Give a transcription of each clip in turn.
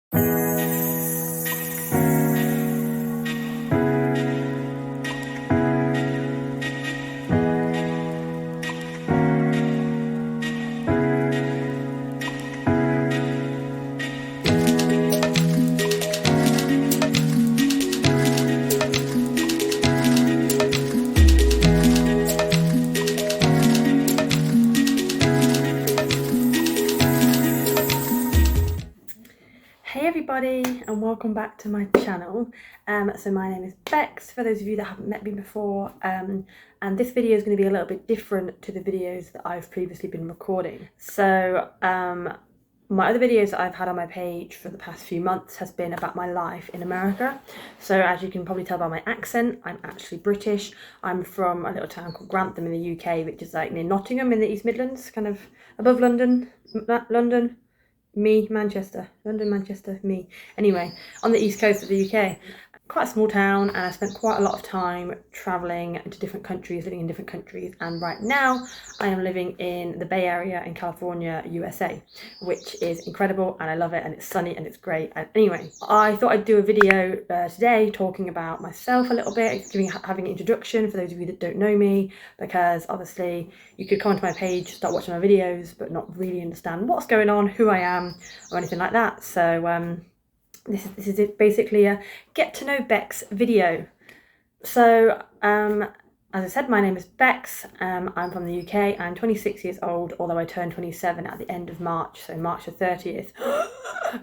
Hey everybody, and welcome back to my channel. So my name is Bex, for those of you that haven't met me before, and this video is going to be a little bit different to the videos that I've previously been recording. So my other videos that I've had on my page for the past few months has been about my life in America. So as you can probably tell by my accent, I'm actually British. I'm from a little town called Grantham in the UK, which is like near Nottingham in the East Midlands, kind of above London. Manchester, London, Manchester, me. Anyway, on the east coast of the UK. Quite a small town, and I spent quite a lot of time traveling to different countries, living in different countries, and right now I am living in the Bay Area in California, USA, which is incredible, and I love it, and it's sunny and it's great. And anyway, I thought I'd do a video today talking about myself a little bit, having an introduction for those of you that don't know me, because obviously you could come onto my page, start watching my videos, but not really understand what's going on, who I am, or anything like that. So this is it, basically a get to know Bex video. So as I said, my name is Bex. I'm from the UK. I'm 26 years old, although I turned 27 at the end of March, so March the 30th.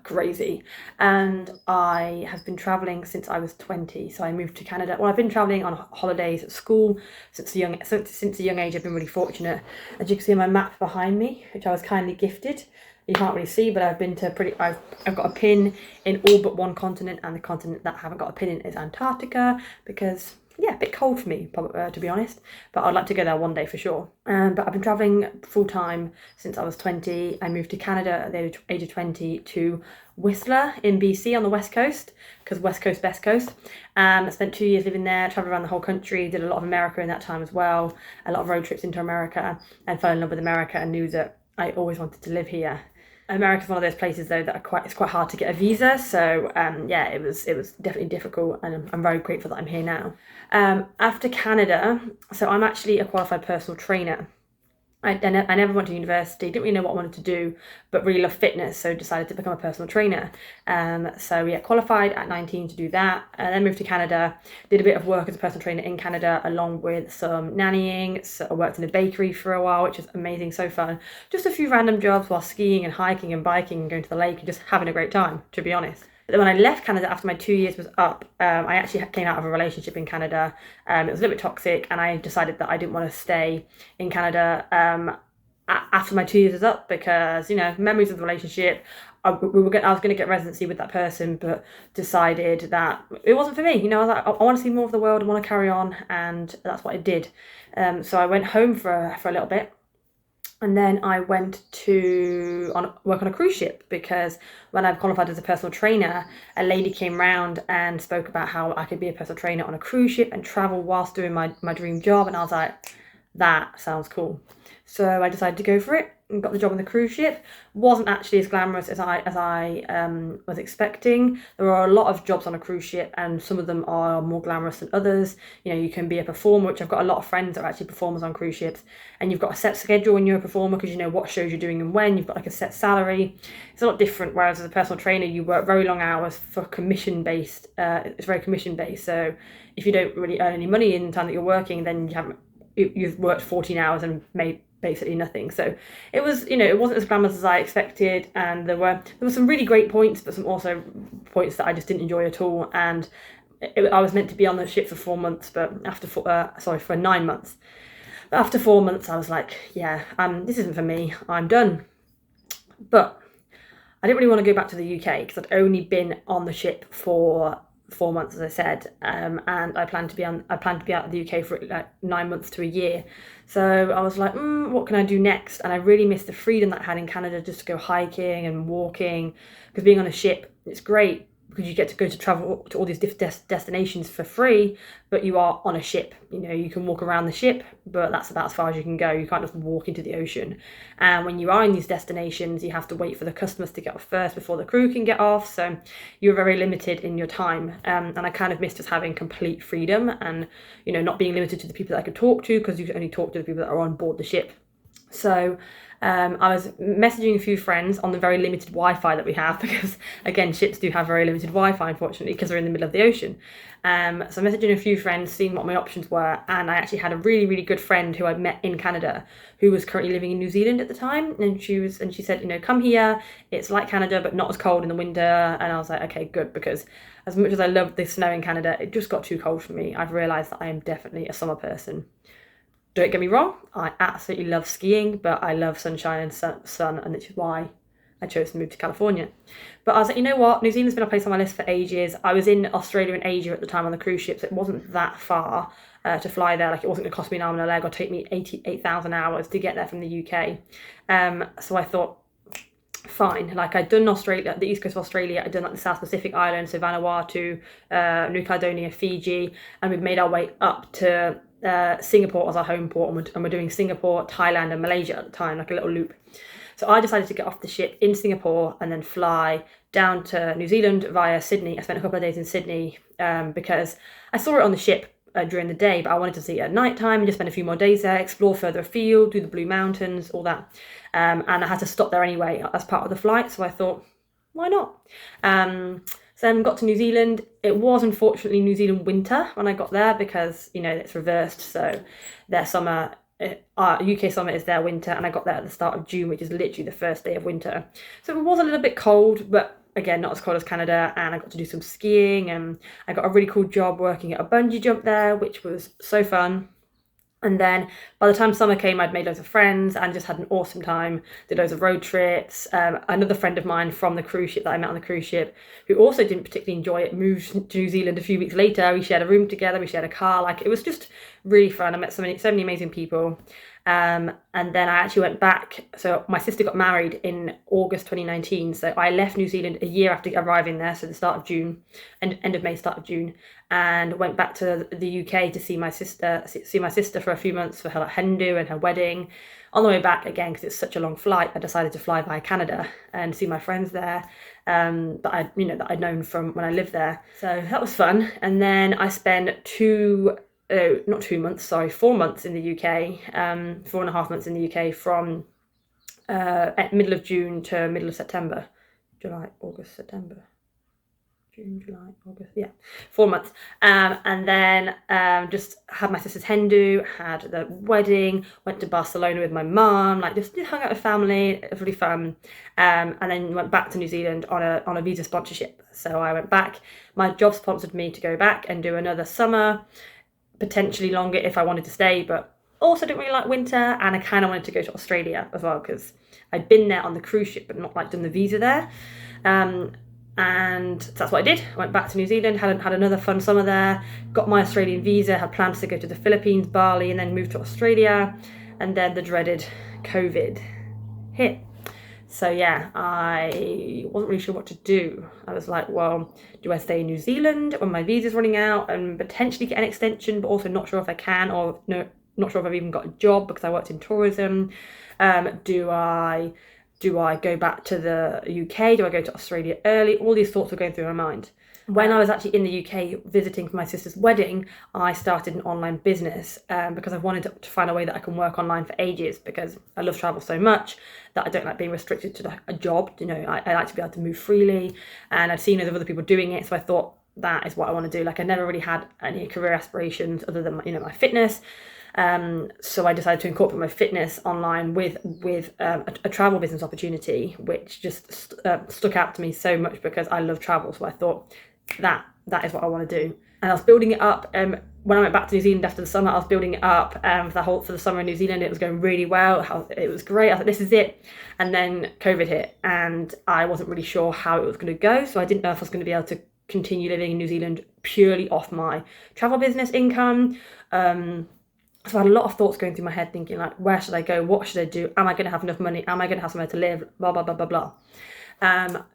Crazy. And I have been traveling since I was 20. So I moved to Canada. Well, I've been traveling on holidays at school since a young age. I've been really fortunate. As you can see on my map behind me, which I was kindly gifted. You can't really see, but I've got a pin in all but one continent, and the continent that I haven't got a pin in is Antarctica, because yeah, a bit cold for me, probably, to be honest, but I'd like to go there one day for sure. But I've been traveling full time since I was 20. I moved to Canada at the age of 20 to Whistler in BC on the west coast, because west coast, best coast. I spent 2 years living there, traveled around the whole country, did a lot of America in that time as well, a lot of road trips into America, and fell in love with America and knew that I always wanted to live here. America's one of those places though that it's quite hard to get a visa, so yeah, it was definitely difficult, and I'm very grateful that I'm here now. After Canada, so I'm actually a qualified personal trainer. I never went to university, didn't really know what I wanted to do, but really love fitness, so decided to become a personal trainer. So yeah, qualified at 19 to do that, and then moved to Canada, did a bit of work as a personal trainer in Canada, along with some nannying. So I worked in a bakery for a while, which was amazing, so fun. Just a few random jobs while skiing and hiking and biking and going to the lake and just having a great time, to be honest. But then when I left Canada after my 2 years was up, I actually came out of a relationship in Canada. It was a little bit toxic, and I decided that I didn't want to stay in Canada after my 2 years was up, because, you know, memories of the relationship. I was going to get residency with that person, but decided that it wasn't for me. You know, I was like, I want to see more of the world, I want to carry on, and that's what I did. So I went home for a little bit. And then I went to work on a cruise ship, because when I qualified as a personal trainer, a lady came round and spoke about how I could be a personal trainer on a cruise ship and travel whilst doing my dream job. And I was like, that sounds cool. So I decided to go for it and got the job on the cruise ship. Wasn't actually as glamorous as I was expecting. There are a lot of jobs on a cruise ship, and some of them are more glamorous than others. You know, you can be a performer, which I've got a lot of friends that are actually performers on cruise ships, and you've got a set schedule when you're a performer, because you know what shows you're doing and when. You've got like a set salary. It's a lot different, whereas as a personal trainer, you work very long hours for commission-based. It's very commission-based, so if you don't really earn any money in the time that you're working, then you've worked 14 hours and made basically nothing. So it was, you know, it wasn't as glamorous as I expected, and there were some really great points, but some also points that I just didn't enjoy at all. And I was meant to be on the ship for 4 months, but for 9 months. But after 4 months, I was like, yeah, this isn't for me. I'm done. But I didn't really want to go back to the UK, because I'd only been on the ship for 4 months, as I said, and I planned to be out of the UK for like 9 months to a year. So I was like, what can I do next? And I really missed the freedom that I had in Canada, just to go hiking and walking, because being on a ship, it's great, because you get to go to travel to all these different destinations for free, but you are on a ship. You know, you can walk around the ship, but that's about as far as you can go. You can't just walk into the ocean. And when you are in these destinations, you have to wait for the customers to get off first before the crew can get off. So you're very limited in your time. And I kind of missed just having complete freedom and, you know, not being limited to the people that I could talk to, because you can only talk to the people that are on board the ship. So I was messaging a few friends on the very limited Wi-Fi that we have, because again, ships do have very limited Wi-Fi, unfortunately, because they're in the middle of the ocean. So messaging a few friends, seeing what my options were, and I actually had a really, really good friend who I'd met in Canada, who was currently living in New Zealand at the time, and she said, you know, come here, it's like Canada but not as cold in the winter. And I was like, okay, good, because as much as I love the snow in Canada, it just got too cold for me. I've realised that I am definitely a summer person. Don't get me wrong, I absolutely love skiing, but I love sunshine and sun, and which is why I chose to move to California. But I was like, you know what, New Zealand's been a place on my list for ages. I was in Australia and Asia at the time on the cruise ships. It wasn't that far to fly there. Like, it wasn't going to cost me an arm and a leg or take me 8,000 hours to get there from the UK. So I thought, fine. Like, I'd done Australia, the east coast of Australia, I'd done like the South Pacific Islands, so Vanuatu, New Caledonia, Fiji, and we'd made our way up to Singapore as our home port, and we're doing Singapore, Thailand and Malaysia at the time, like a little loop. So I decided to get off the ship in Singapore and then fly down to New Zealand via Sydney. I spent a couple of days in Sydney because I saw it on the ship during the day, but I wanted to see it at night time and just spend a few more days there, explore further afield, do the Blue Mountains, all that. And I had to stop there anyway as part of the flight, so I thought, why not? So then got to New Zealand. It was unfortunately New Zealand winter when I got there, because, you know, it's reversed. So their summer, UK summer is their winter, and I got there at the start of June, which is literally the first day of winter. So it was a little bit cold, but again, not as cold as Canada, and I got to do some skiing, and I got a really cool job working at a bungee jump there, which was so fun. And then by the time summer came, I'd made loads of friends and just had an awesome time, did loads of road trips. Another friend of mine from the cruise ship that I met on the cruise ship, who also didn't particularly enjoy it, moved to New Zealand a few weeks later. We shared a room together, we shared a car. Like, it was just really fun. I met so many amazing people. And then I actually went back. So my sister got married in August 2019. So I left New Zealand a year after arriving there. So the start of June, end of May, start of June, and went back to the UK to see my sister for a few months for her hen do and her wedding. On the way back, again, because it's such a long flight, I decided to fly via Canada and see my friends there, that I'd known from when I lived there. So that was fun. And then I spent 4 months in the UK, 4.5 months in the UK, from middle of June to middle of September. July, August, September. June, July, August, yeah, 4 months. And then just had my sister's hen do, had the wedding, went to Barcelona with my mum, like just hung out with family. It was really fun. And then went back to New Zealand on a visa sponsorship. So I went back. My job sponsored me to go back and do another summer, potentially longer if I wanted to stay, but also didn't really like winter, and I kind of wanted to go to Australia as well, because I'd been there on the cruise ship but not like done the visa there. And that's what I did. I went back to New Zealand, had another fun summer there, got my Australian visa, had plans to go to the Philippines, Bali, and then move to Australia. And then the dreaded COVID hit. So yeah, I wasn't really sure what to do. I was like, well, do I stay in New Zealand when my visa's running out and potentially get an extension, but also not sure if I can, or no, not sure if I've even got a job because I worked in tourism. Do I go back to the UK? Do I go to Australia early? All these thoughts were going through my mind. When I was actually in the UK visiting for my sister's wedding, I started an online business because I wanted to find a way that I can work online for ages, because I love travel so much that I don't like being restricted to a job. You know, I like to be able to move freely, and I'd seen other people doing it, so I thought that is what I want to do. Like, I never really had any career aspirations other than my fitness. So I decided to incorporate my fitness online with a travel business opportunity, which just stuck out to me so much because I love travel. So I thought that is what I want to do. And I was building it up. When I went back to New Zealand after the summer, I was building it up for the summer in New Zealand. It was going really well. It was great. I thought, this is it. And then COVID hit, and I wasn't really sure how it was going to go. So I didn't know if I was going to be able to continue living in New Zealand purely off my travel business income. So I had a lot of thoughts going through my head, thinking like, where should I go? What should I do? Am I going to have enough money? Am I going to have somewhere to live? Blah, blah, blah, blah, blah.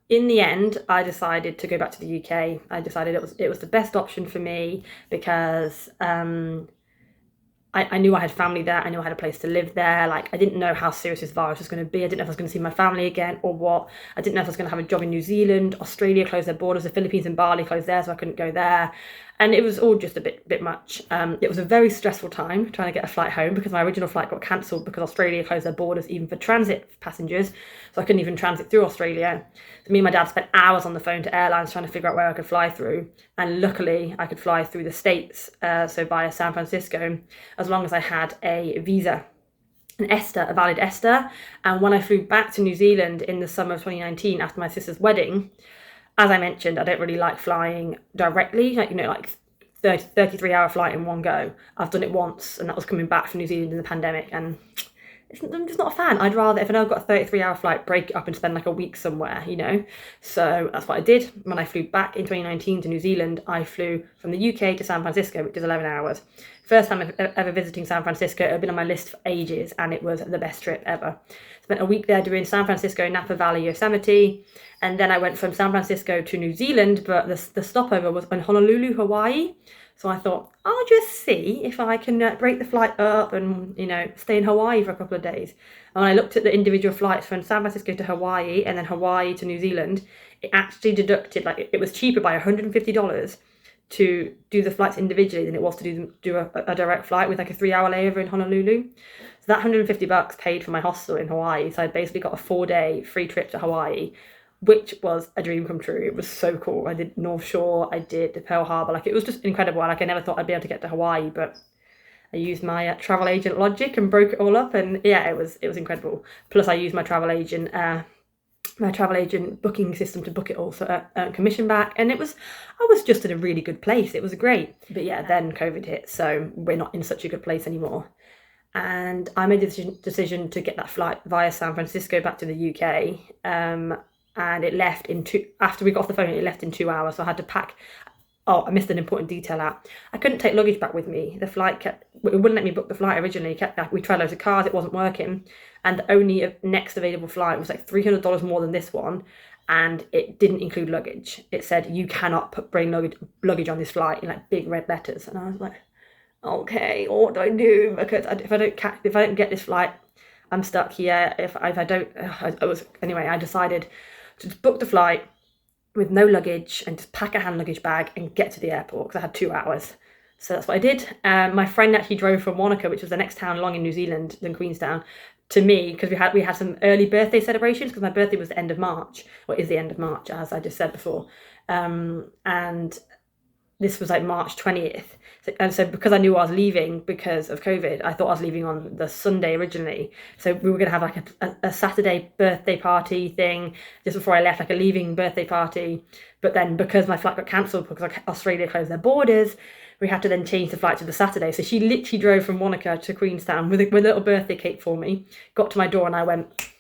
In the end, I decided to go back to the UK. I decided it was the best option for me because I knew I had family there. I knew I had a place to live there. Like, I didn't know how serious this virus was going to be. I didn't know if I was going to see my family again or what. I didn't know if I was going to have a job in New Zealand. Australia closed their borders. The Philippines and Bali closed theirs, so I couldn't go there. And it was all just a bit much. It was a very stressful time trying to get a flight home because my original flight got cancelled because Australia closed their borders even for transit passengers. So I couldn't even transit through Australia. So me and my dad spent hours on the phone to airlines trying to figure out where I could fly through. And luckily I could fly through the States, so via San Francisco, as long as I had a visa. A valid ESTA. And when I flew back to New Zealand in the summer of 2019 after my sister's wedding, as I mentioned, I don't really like flying directly, like 33-hour flight in one go. I've done it once, and that was coming back from New Zealand in the pandemic, and I'm just not a fan. I'd rather, if I know I've got a 33-hour flight, break it up and spend like a week somewhere, So that's what I did. When I flew back in 2019 to New Zealand, I flew from the UK to San Francisco, which is 11 hours. First time ever visiting San Francisco. It had been on my list for ages, and it was the best trip ever. Spent a week there doing San Francisco, Napa Valley, Yosemite, and then I went from San Francisco to New Zealand, but the stopover was in Honolulu, Hawaii. So I thought, I'll just see if I can break the flight up and, stay in Hawaii for a couple of days. And when I looked at the individual flights from San Francisco to Hawaii and then Hawaii to New Zealand, it actually deducted, it was cheaper by $150 to do the flights individually than it was to do a direct flight with like a 3-hour layover in Honolulu. So that $150 paid for my hostel in Hawaii. So I basically got a 4-day free trip to Hawaii, which was a dream come true. It was so cool. I did North Shore, I did Pearl Harbor. It was just incredible. I never thought I'd be able to get to Hawaii, but I used my travel agent logic and broke it all up, and yeah, it was incredible. Plus, I used my travel agent booking system to book it all, so commission back, and I was just in a really good place. It was great. But yeah, then COVID hit, so we're not in such a good place anymore. And I made the decision to get that flight via San Francisco back to the UK. And it left after we got off the phone, it left in 2 hours. So I had to pack. Oh, I missed an important detail out. I couldn't take luggage back with me. The flight it wouldn't let me book the flight originally. We tried loads of cars, it wasn't working. And the only next available flight was like $300 more than this one. And it didn't include luggage. It said, you cannot bring luggage on this flight in like big red letters. And I was like, okay, what do I do? Because if I don't get this flight, I'm stuck here. If I don't, I decided to just book the flight with no luggage and just pack a hand luggage bag and get to the airport because I had 2 hours. So that's what I did. My friend actually drove from Wanaka, which was the next town along in New Zealand than Queenstown, to me because we had some early birthday celebrations because my birthday was the end of March, or is the end of March, as I just said before. And this was like March 20th. So because I knew I was leaving because of COVID, I thought I was leaving on the Sunday originally. So we were going to have like a Saturday birthday party thing just before I left, like a leaving birthday party. But then because my flight got cancelled because Australia closed their borders, we had to then change the flight to the Saturday. So she literally drove from Wanaka to Queenstown with a little birthday cake for me, got to my door and I went,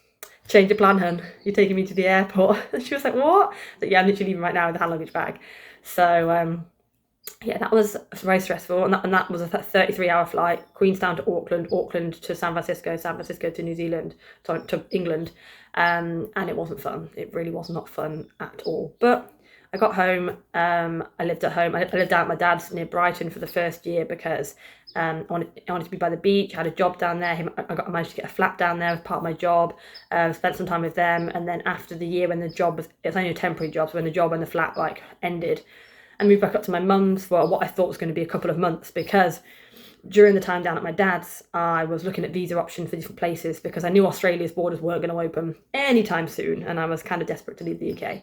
change the plan, hun. You're taking me to the airport. And she was like, what? So yeah, I'm literally leaving right now with a hand luggage bag. So, yeah, that was very stressful, and that was a 33-hour flight, Queenstown to Auckland, Auckland to San Francisco, San Francisco to New Zealand, to England, and it wasn't fun. It really was not fun at all. But I got home. I lived at home. I lived out at my dad's near Brighton for the first year because I wanted to be by the beach. I had a job down there. I managed to get a flat down there as part of my job. Spent some time with them, and then after the year when the job it's only a temporary job, so when the flat ended, I moved back up to my mum's for what I thought was going to be a couple of months because during the time down at my dad's, I was looking at visa options for different places because I knew Australia's borders weren't going to open anytime soon, and I was kind of desperate to leave the UK.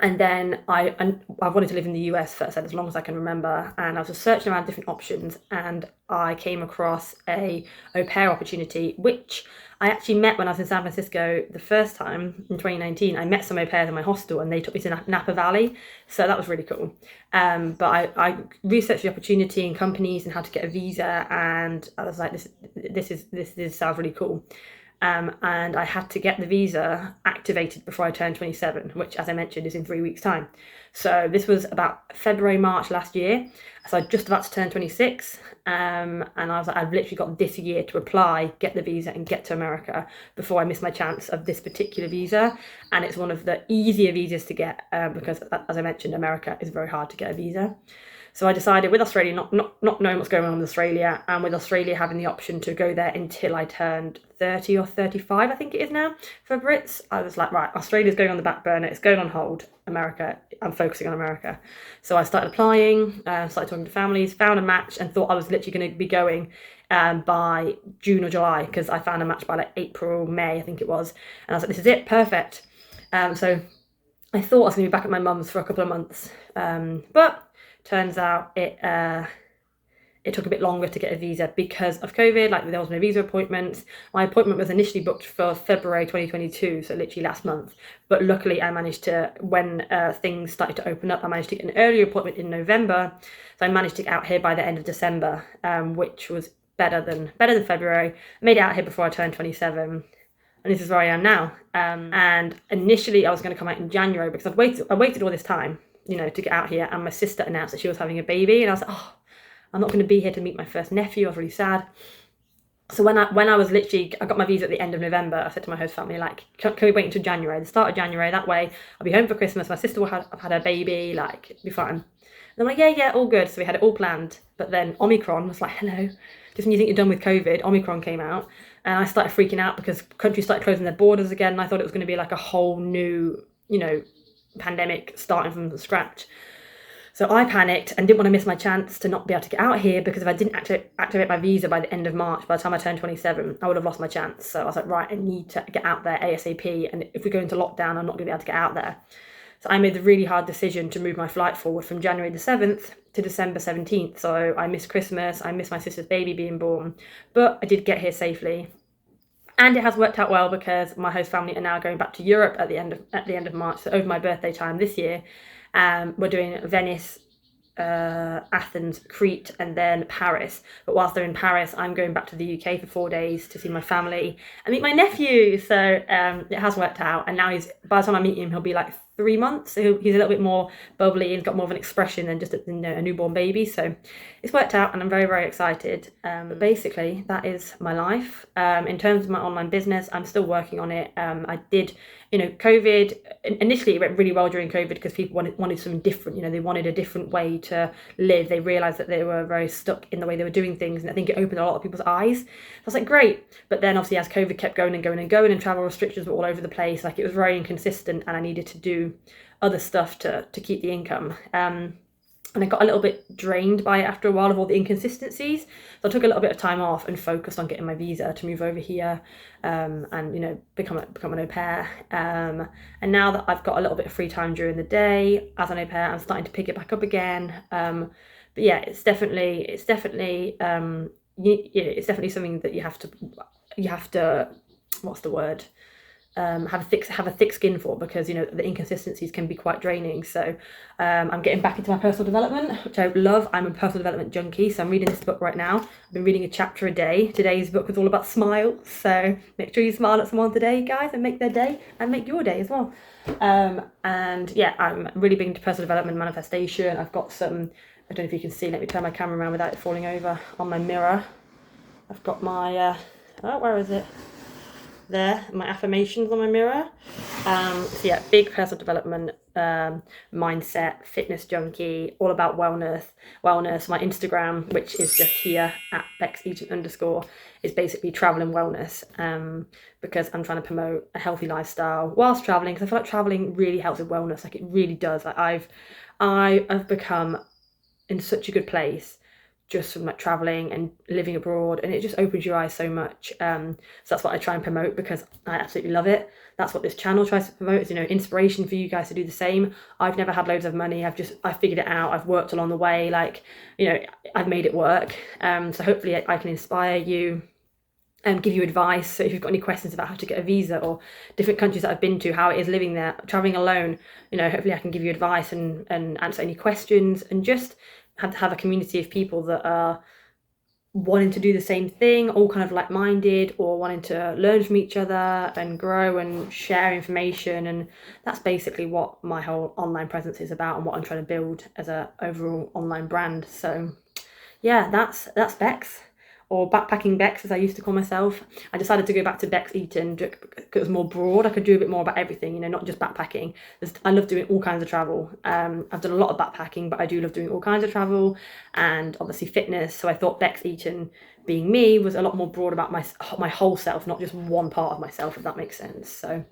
And then I wanted to live in the US for as long as I can remember, and I was just searching around different options, and I came across a au pair opportunity, which I actually met when I was in San Francisco the first time in 2019. I met some au pairs in my hostel and they took me to Napa Valley. So that was really cool. But I researched the opportunity and companies and how to get a visa, and I was like, this sounds really cool. and I had to get the visa activated before I turned 27, which, as I mentioned, is in 3 weeks' time. So this was about February, March last year. So I was just about to turn 26, and I was like, I've literally got this year to apply, get the visa, and get to America before I miss my chance of this particular visa. And it's one of the easier visas to get because, as I mentioned, America is very hard to get a visa. So I decided, with Australia not knowing what's going on with Australia, and with Australia having the option to go there until I turned 30 or 35, I think it is now, for Brits, I was like, right, Australia's going on the back burner, it's going on hold. America, I'm focusing on America. So I started applying, started talking to families, found a match, and thought I was literally going to be going by June or July, because I found a match by like April, May, I think it was. And I was like, this is it, perfect. So I thought I was going to be back at my mum's for a couple of months, but turns out it took a bit longer to get a visa because of COVID. Like, there was no visa appointments. My appointment was initially booked for February 2022, so literally last month. But luckily I managed to, when things started to open up, I managed to get an earlier appointment in November. So I managed to get out here by the end of December, which was better than February. I made it out here before I turned 27. And this is where I am now. And initially I was going to come out in January because I waited all this time, to get out here. And my sister announced that she was having a baby, and I was like, oh, I'm not going to be here to meet my first nephew. I was really sad. So when I was literally, I got my visa at the end of November, I said to my host family, like, can we wait until January, the start of January? That way I'll be home for Christmas. My sister will have had her baby, like, it'll be fine. And I'm like, yeah, all good. So we had it all planned. But then Omicron was like, hello. Just when you think you're done with COVID, Omicron came out. And I started freaking out because countries started closing their borders again. And I thought it was going to be like a whole new, pandemic starting from scratch. So I panicked and didn't want to miss my chance to not be able to get out here, because if I didn't activate my visa by the end of March, by the time I turned 27, I would have lost my chance. So I was like, right, I need to get out there ASAP. And if we go into lockdown, I'm not going to be able to get out there. So I made the really hard decision to move my flight forward from January the 7th to December 17th. So I missed Christmas, I missed my sister's baby being born, but I did get here safely. And it has worked out well because my host family are now going back to Europe at the end of March. So over my birthday time this year, we're doing Venice, Athens, Crete, and then Paris. But whilst they're in Paris, I'm going back to the UK for 4 days to see my family and meet my nephew. So it has worked out. And now by the time I meet him, he'll be like 3 months. So he's a little bit more bubbly and got more of an expression than just a newborn baby. So it's worked out, and I'm very, very excited. But basically, that is my life. In terms of my online business, I'm still working on it. I did, COVID, initially it went really well during COVID because people wanted something different. They wanted a different way to live. They realised that they were very stuck in the way they were doing things. And I think it opened a lot of people's eyes. I was like, great. But then obviously as COVID kept going and going and going, and travel restrictions were all over the place, like, it was very inconsistent, and I needed to do other stuff to keep the income. And I got a little bit drained by it after a while of all the inconsistencies. So I took a little bit of time off and focused on getting my visa to move over here, and become an au pair. And now that I've got a little bit of free time during the day as an au pair, I'm starting to pick it back up again. But yeah, it's definitely it's definitely something that you have to what's the word? Have a thick skin for, because the inconsistencies can be quite draining. So I'm getting back into my personal development, which I love. I'm a personal development junkie, so I'm reading this book right now. I've been reading a chapter a day. Today's book was all about smiles, so make sure you smile at someone today, guys, and make their day and make your day as well. And yeah, I'm really big into personal development, manifestation. I've got some, I don't know if you can see, let me turn my camera around without it falling over, on my mirror. I've got my where is it? There, my affirmations on my mirror. So yeah, big personal development, mindset, fitness junkie, all about wellness. My Instagram, which is just here at BexEaton_, is basically travel and wellness, because I'm trying to promote a healthy lifestyle whilst traveling, because I feel like traveling really helps with wellness. Like, it really does. Like, I've become in such a good place just from like traveling and living abroad, and it just opens your eyes so much. So that's what I try and promote, because I absolutely love it. That's what this channel tries to promote, is inspiration for you guys to do the same. I've never had loads of money. I've figured it out. I've worked along the way. Like, I've made it work. So hopefully I can inspire you and give you advice. So if you've got any questions about how to get a visa, or different countries that I've been to, how it is living there, traveling alone, hopefully I can give you advice and answer any questions, and just have a community of people that are wanting to do the same thing, all kind of like-minded, or wanting to learn from each other and grow and share information. And that's basically what my whole online presence is about and what I'm trying to build as a overall online brand. So yeah, that's Bex, or backpacking Bex as I used to call myself. I decided to go back to Bex Eaton because it was more broad. I could do a bit more about everything, you know, not just backpacking. I love doing all kinds of travel. I've done a lot of backpacking, but I do love doing all kinds of travel and obviously fitness. So I thought Bex Eaton, being me, was a lot more broad about my whole self, not just one part of myself, if that makes sense. So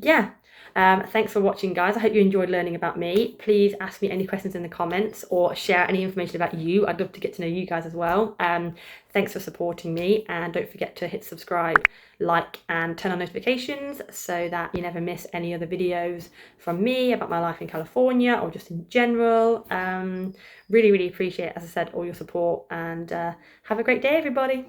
yeah. Thanks for watching, guys. I hope you enjoyed learning about me. Please ask me any questions in the comments or share any information about you. I'd love to get to know you guys as well. Thanks for supporting me, and don't forget to hit subscribe, like, and turn on notifications so that you never miss any other videos from me about my life in California or just in general. Really, really appreciate, as I said, all your support, and have a great day, everybody.